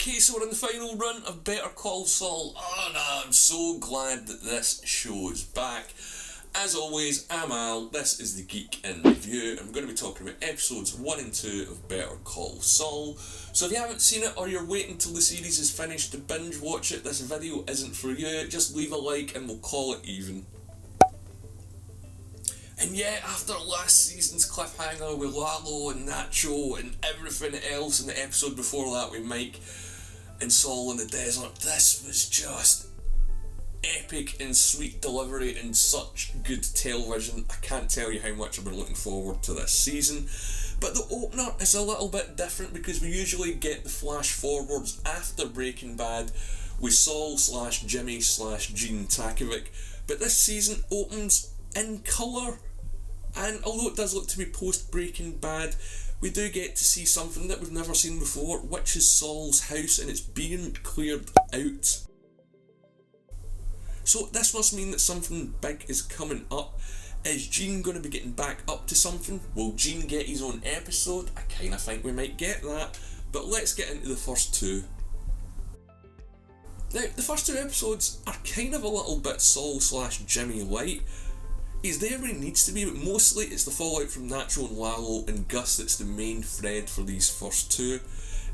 Okay, so we're in the final run of Better Call Saul. Oh no, I'm so glad that this show is back. As always, I'm Al, this is the Geek in Review. I'm going to be talking about episodes 1 and 2 of Better Call Saul. So if you haven't seen it or you're waiting till the series is finished to binge watch it, this video isn't for you. Just leave a like and we'll call it even. And yeah, after last season's cliffhanger with Lalo and Nacho and everything else in the episode before that with Mike and Saul in the desert, this was just epic and sweet delivery and such good television. I can't tell you how much I've been looking forward to this season. But the opener is a little bit different because we usually get the flash forwards after Breaking Bad with Saul / Jimmy / Gene Takovic. But this season opens in colour, and although it does look to be post Breaking Bad, we do get to see something that we've never seen before, which is Saul's house, and it's being cleared out. So this must mean that something big is coming up. Is Gene going to be getting back up to something? Will Gene get his own episode? I kind of think we might get that, but let's get into the first two. Now, the first two episodes are kind of a little bit Saul / Jimmy light. He's there where he needs to be, but mostly it's the fallout from Nacho and Lalo and Gus that's the main thread for these first two.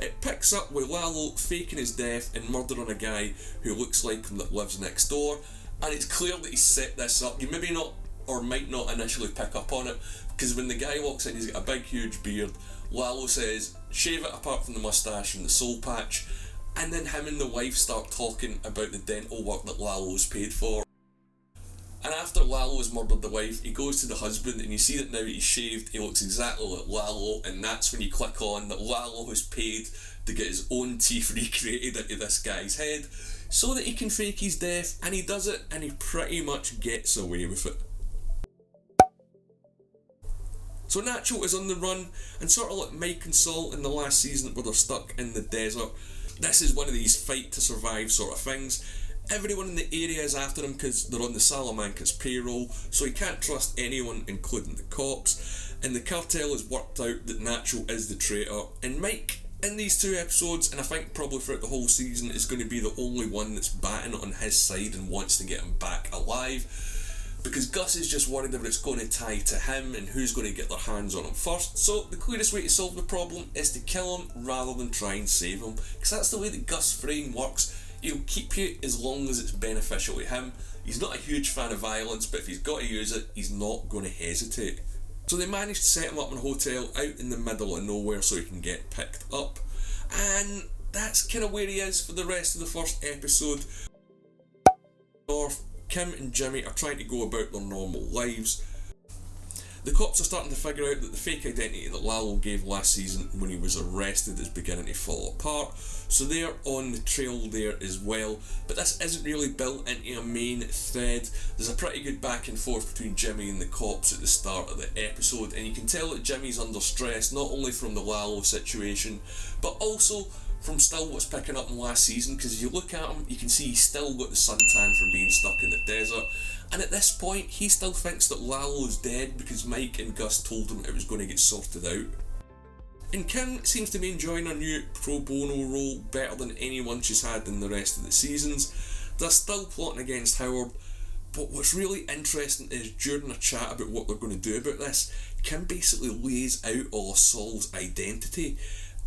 It picks up with Lalo faking his death and murdering a guy who looks like him that lives next door, and it's clear that he's set this up. You maybe not, or might not initially pick up on it, because when the guy walks in, he's got a big huge beard. Lalo says, shave it apart from the moustache and the soul patch, and then him and the wife start talking about the dental work that Lalo's paid for. And after Lalo has murdered the wife, he goes to the husband and you see that now he's shaved, he looks exactly like Lalo, and that's when you click on that Lalo has paid to get his own teeth recreated into this guy's head so that he can fake his death, and he does it and he pretty much gets away with it. So Nacho is on the run, and sort of like Mike and Saul in the last season where they're stuck in the desert, this is one of these fight to survive sort of things. Everyone in the area is after him because they're on the Salamanca's payroll, so he can't trust anyone, including the cops. And the cartel has worked out that Nacho is the traitor. And Mike, in these two episodes, and I think probably throughout the whole season, is going to be the only one that's batting on his side and wants to get him back alive. Because Gus is just worried that it's going to tie to him and who's going to get their hands on him first. So the clearest way to solve the problem is to kill him rather than try and save him. Because that's the way that Gus Fringe works. He'll keep you as long as it's beneficial to him. He's not a huge fan of violence, but if he's got to use it, he's not going to hesitate. So they managed to set him up in a hotel out in the middle of nowhere so he can get picked up. And that's kind of where he is for the rest of the first episode. North, Kim and Jimmy are trying to go about their normal lives. The cops are starting to figure out that the fake identity that Lalo gave last season when he was arrested is beginning to fall apart, so they're on the trail there as well, but this isn't really built into a main thread. There's a pretty good back and forth between Jimmy and the cops at the start of the episode, and you can tell that Jimmy's under stress, not only from the Lalo situation, but also from still what's picking up in last season, because if you look at him, you can see he's still got the suntan from being stuck in the desert. And at this point, he still thinks that Lalo's dead because Mike and Gus told him it was going to get sorted out. And Kim seems to be enjoying her new pro bono role better than anyone she's had in the rest of the seasons. They're still plotting against Howard, but what's really interesting is during a chat about what they're going to do about this, Kim basically lays out all of Saul's identity.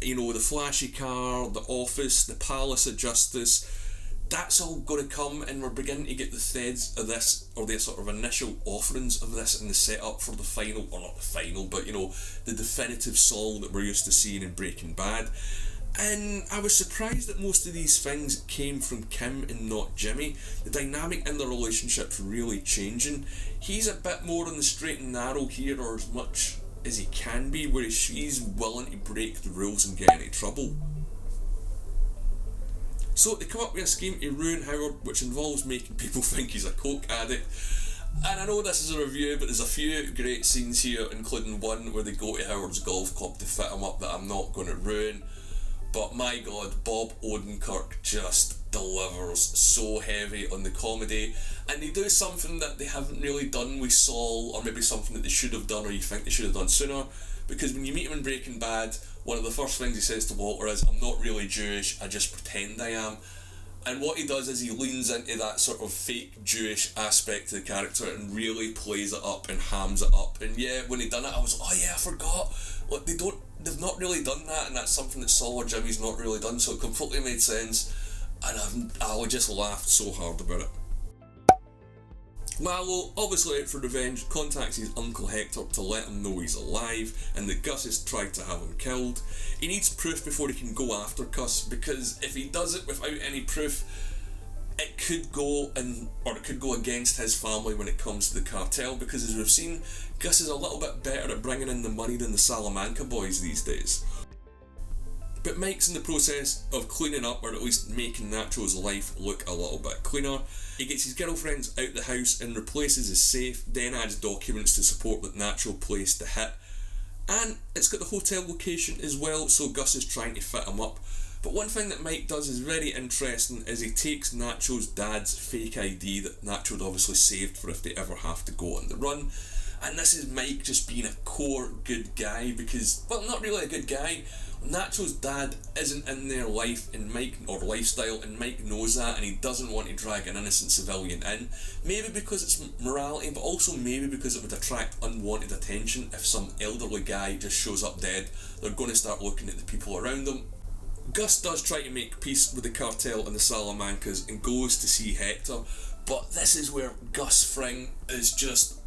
You know, the flashy car, the office, the palace of justice. That's all going to come, and we're beginning to get the threads of this, or the sort of initial offerings of this in the setup for the final, or not the final, but you know, the definitive Saul that we're used to seeing in Breaking Bad. And I was surprised that most of these things came from Kim and not Jimmy. The dynamic in their relationship's really changing. He's a bit more on the straight and narrow here, or as much as he can be, whereas she's willing to break the rules and get into trouble. So they come up with a scheme to ruin Howard, which involves making people think he's a coke addict. And I know this is a review, but there's a few great scenes here, including one where they go to Howard's golf club to fit him up that I'm not going to ruin. But my god, Bob Odenkirk just delivers so heavy on the comedy, and they do something that they haven't really done with Saul, or maybe something that they should have done, or you think they should have done sooner, because when you meet him in Breaking Bad, one of the first things he says to Walter is, "I'm not really Jewish, I just pretend I am." And what he does is he leans into that sort of fake Jewish aspect to the character and really plays it up and hams it up. And yeah, when he done it, I was, oh yeah, I forgot. Like, they've not really done that, and that's something that Saul or Jimmy's not really done, so it completely made sense, and I just laughed so hard about it. Lalo, obviously out for revenge, contacts his Uncle Hector to let him know he's alive and that Gus has tried to have him killed. He needs proof before he can go after Gus, because if he does it without any proof, it could go against his family when it comes to the cartel, because as we've seen, Gus is a little bit better at bringing in the money than the Salamanca boys these days. But Mike's in the process of cleaning up, or at least making Nacho's life look a little bit cleaner. He gets his girlfriends out the house and replaces his safe, then adds documents to support that Nacho placed the hit. And it's got the hotel location as well, so Gus is trying to fit him up. But one thing that Mike does is very interesting, is he takes Nacho's dad's fake ID that Nacho had obviously saved for if they ever have to go on the run. And this is Mike just being a core good guy, because, well, not really a good guy. Nacho's dad isn't in their life, and lifestyle, and Mike knows that, and he doesn't want to drag an innocent civilian in. Maybe because it's morality, but also maybe because it would attract unwanted attention. If some elderly guy just shows up dead, they're going to start looking at the people around them. Gus does try to make peace with the cartel and the Salamancas and goes to see Hector, but this is where Gus Fringe is just,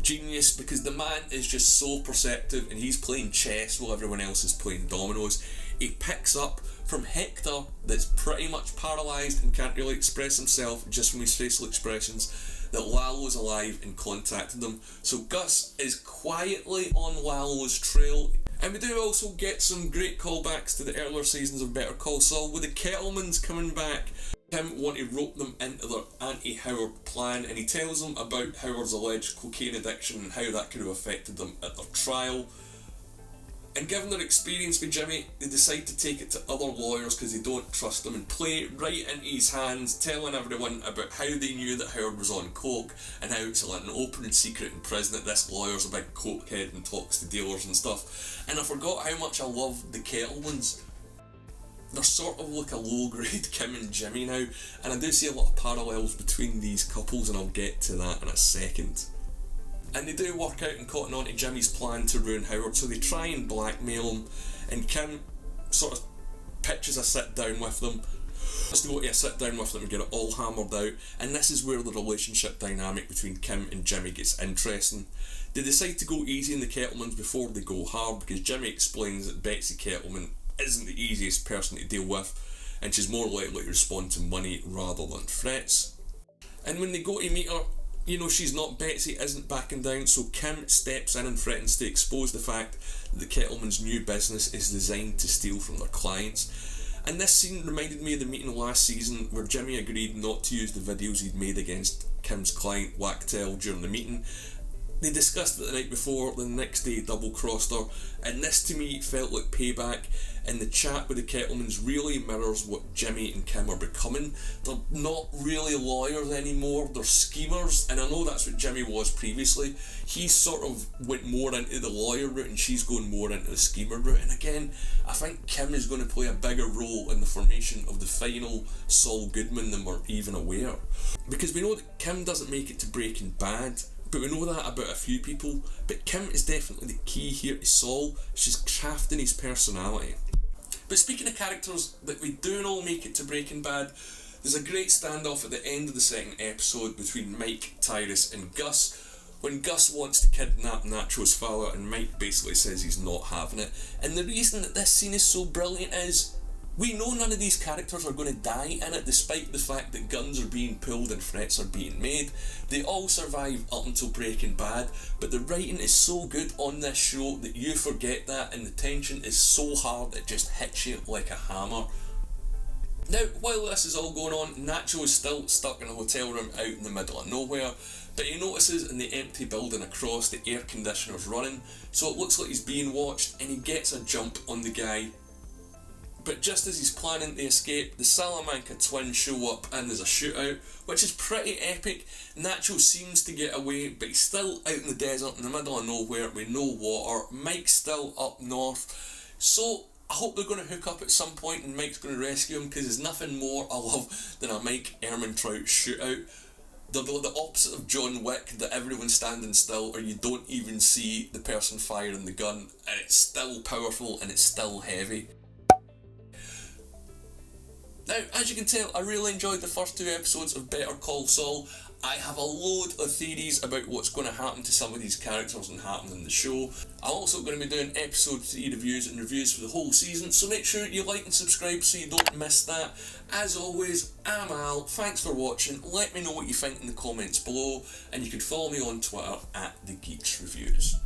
genius, because the man is just so perceptive, and he's playing chess while everyone else is playing dominoes. He picks up from Hector, that's pretty much paralysed and can't really express himself just from his facial expressions, that Lalo's alive and contacted them. So Gus is quietly on Lalo's trail. And we do also get some great callbacks to the earlier seasons of Better Call Saul, with the Kettlemans coming back. Him want to rope them into their anti-Howard plan, and he tells them about Howard's alleged cocaine addiction and how that could have affected them at their trial. And given their experience with Jimmy, they decide to take it to other lawyers because they don't trust him, and play right into his hands, telling everyone about how they knew that Howard was on coke, and how it's like an open secret in prison that this lawyer's a big cokehead and talks to dealers and stuff. And I forgot how much I love the Kettlemans. They're sort of like a low-grade Kim and Jimmy now, and I do see a lot of parallels between these couples, and I'll get to that in a second. And they do work out and cotton on to Jimmy's plan to ruin Howard, so they try and blackmail him, and Kim sort of pitches a sit-down with them. Let's go to a sit-down with them and get it all hammered out, and this is where the relationship dynamic between Kim and Jimmy gets interesting. They decide to go easy on the Kettlemans before they go hard, because Jimmy explains that Betsy Kettleman isn't the easiest person to deal with, and she's more likely to respond to money rather than threats. And when they go to meet her, she's not, Betsy isn't backing down, so Kim steps in and threatens to expose the fact that the Kettleman's new business is designed to steal from their clients. And this scene reminded me of the meeting last season where Jimmy agreed not to use the videos he'd made against Kim's client Wachtel during the meeting. They discussed it the night before, the next day double-crossed her, and this to me felt like payback, and the chat with the Kettlemans really mirrors what Jimmy and Kim are becoming. They're not really lawyers anymore, they're schemers, and I know that's what Jimmy was previously. He sort of went more into the lawyer route, and she's going more into the schemer route, and again, I think Kim is going to play a bigger role in the formation of the final Saul Goodman than we're even aware. Because we know that Kim doesn't make it to Breaking Bad, but we know that about a few people. But Kim is definitely the key here to Saul. She's crafting his personality. But speaking of characters that we do know make it to Breaking Bad, there's a great standoff at the end of the second episode between Mike, Tyrus and Gus, when Gus wants to kidnap Nacho's father and Mike basically says he's not having it. And the reason that this scene is so brilliant is we know none of these characters are going to die in it, despite the fact that guns are being pulled and threats are being made. They all survive up until Breaking Bad, but the writing is so good on this show that you forget that, and the tension is so hard it just hits you like a hammer. Now, while this is all going on, Nacho is still stuck in a hotel room out in the middle of nowhere, but he notices in the empty building across the air conditioner's running, so it looks like he's being watched, and he gets a jump on the guy. but just as he's planning to escape, the Salamanca twins show up and there's a shootout, which is pretty epic. Nacho seems to get away, but he's still out in the desert in the middle of nowhere with no water. Mike's still up north, so I hope they're going to hook up at some point and Mike's going to rescue him, because there's nothing more I love than a Mike Ehrmantraut shootout. They're the opposite of John Wick, that everyone's standing still or you don't even see the person firing the gun, and it's still powerful and it's still heavy. Now, as you can tell, I really enjoyed the first 2 episodes of Better Call Saul. I have a load of theories about what's going to happen to some of these characters and happen in the show. I'm also going to be doing episode 3 reviews and reviews for the whole season, so make sure you like and subscribe so you don't miss that. As always, I'm Al, thanks for watching, let me know what you think in the comments below, and you can follow me on Twitter at The Geeks Reviews.